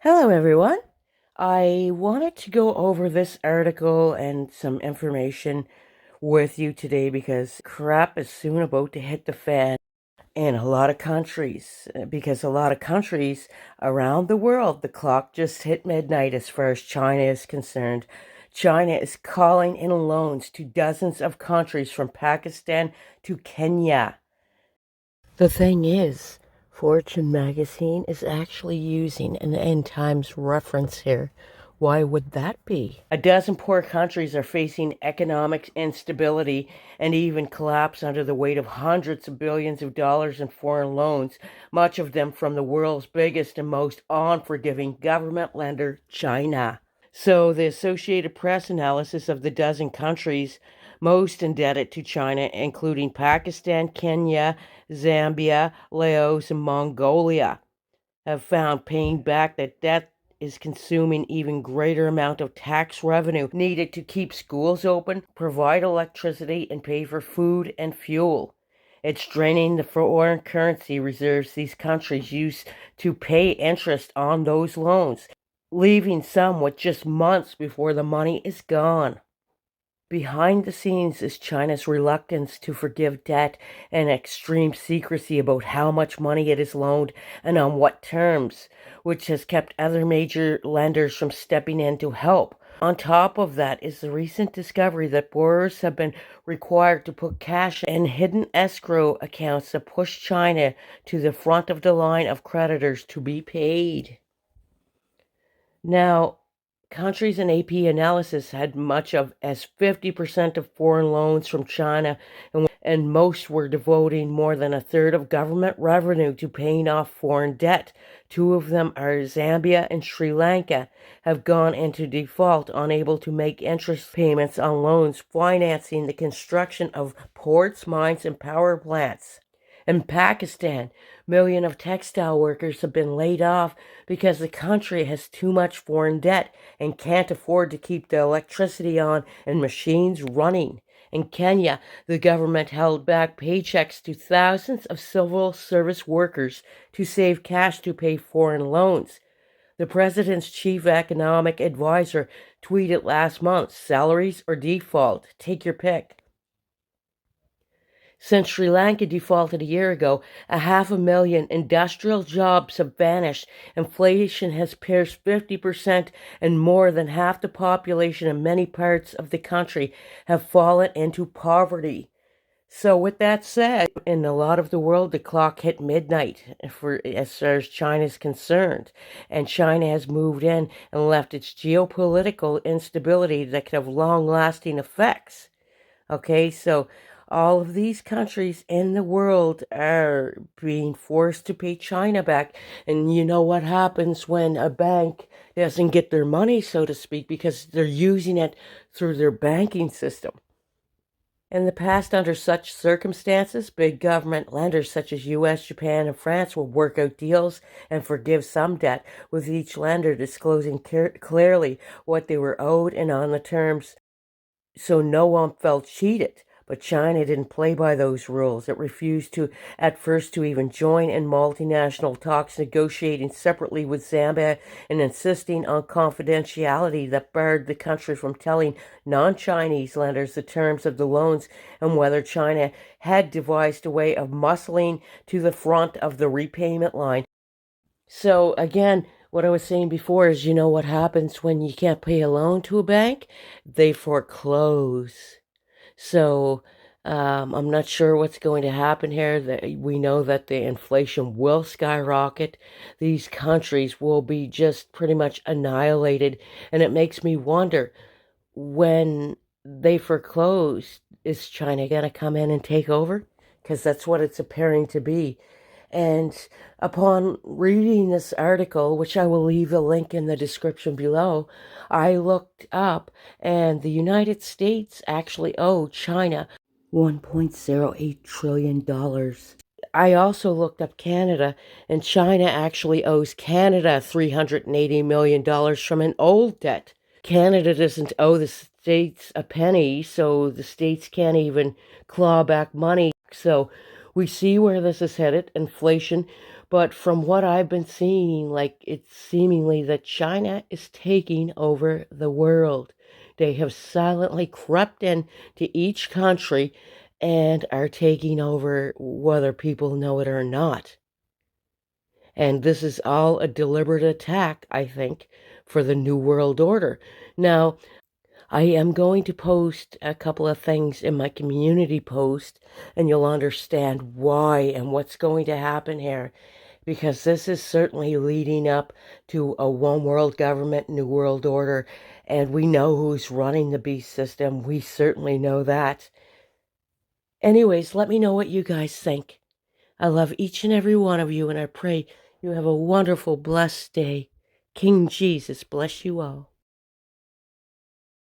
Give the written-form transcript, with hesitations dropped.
Hello, everyone. I wanted to go over this article and some information with you today because crap is soon about to hit the fan in a lot of countries. Because a lot of countries around the world, the clock just hit midnight as far as China is concerned. China is calling in loans to dozens of countries from Pakistan to Kenya. The thing is, Fortune magazine is actually using an end times reference here. Why would that be? A dozen poor countries are facing economic instability and even collapse under the weight of hundreds of billions of dollars in foreign loans, much of them from the world's biggest and most unforgiving government lender, China. So, the Associated Press analysis of the dozen countries most indebted to China, including Pakistan, Kenya, Zambia, Laos, and Mongolia, have found paying back that debt is consuming even greater amount of tax revenue needed to keep schools open, provide electricity, and pay for food and fuel. It's draining the foreign currency reserves these countries use to pay interest on those loans, leaving some with just months before the money is gone. Behind the scenes is China's reluctance to forgive debt and extreme secrecy about how much money it has loaned and on what terms, which has kept other major lenders from stepping in to help. On top of that is the recent discovery that borrowers have been required to put cash in hidden escrow accounts that push China to the front of the line of creditors to be paid. Now, countries in AP analysis had much of as 50% of foreign loans from China, and most were devoting more than a third of government revenue to paying off foreign debt. Two of them are Zambia and Sri Lanka, have gone into default, unable to make interest payments on loans financing the construction of ports, mines, and power plants. In Pakistan, millions of textile workers have been laid off because the country has too much foreign debt and can't afford to keep the electricity on and machines running. In Kenya, the government held back paychecks to thousands of civil service workers to save cash to pay foreign loans. The president's chief economic advisor tweeted last month, "Salaries or default, take your pick." Since Sri Lanka defaulted a year ago, 500,000 industrial jobs have vanished. Inflation has pierced 50%, and more than half the population in many parts of the country have fallen into poverty. So, with that said, in a lot of the world, the clock hit midnight for as far as China is concerned, and China has moved in and left its geopolitical instability that could have long-lasting effects. Okay, so all of these countries in the world are being forced to pay China back. And you know what happens when a bank doesn't get their money, so to speak, because they're using it through their banking system. In the past, under such circumstances, big government lenders such as US, Japan, and France will work out deals and forgive some debt, with each lender disclosing clearly what they were owed and on the terms, so no one felt cheated. But China didn't play by those rules. It refused to, at first, to even join in multinational talks, negotiating separately with Zambia and insisting on confidentiality that barred the country from telling non-Chinese lenders the terms of the loans and whether China had devised a way of muscling to the front of the repayment line. So again, what I was saying before is, you know what happens when you can't pay a loan to a bank? They foreclose. So I'm not sure what's going to happen here. We know that the inflation will skyrocket. These countries will be just pretty much annihilated. And it makes me wonder, when they foreclose, is China going to come in and take over? Because that's what it's appearing to be. And upon reading this article, which I will leave a link in the description below, I looked up, and the United States actually owe China $1.08 trillion. I also looked up Canada, and China actually owes Canada $380 million from an old debt. Canada doesn't owe the States a penny, so the States can't even claw back money. So we see where this is headed, inflation, But from what I've been seeing, like it's seemingly that China is taking over the world. They have silently crept in to each country and are taking over whether people know it or not. And this is all a deliberate attack, I think, for the New World Order. Now, I am going to post a couple of things in my community post, and you'll understand why and what's going to happen here, because this is certainly leading up to a one world government, New World Order, and we know who's running the beast system. We certainly know that. Anyways, let me know what you guys think. I love each and every one of you, and I pray you have a wonderful, blessed day. King Jesus bless you all.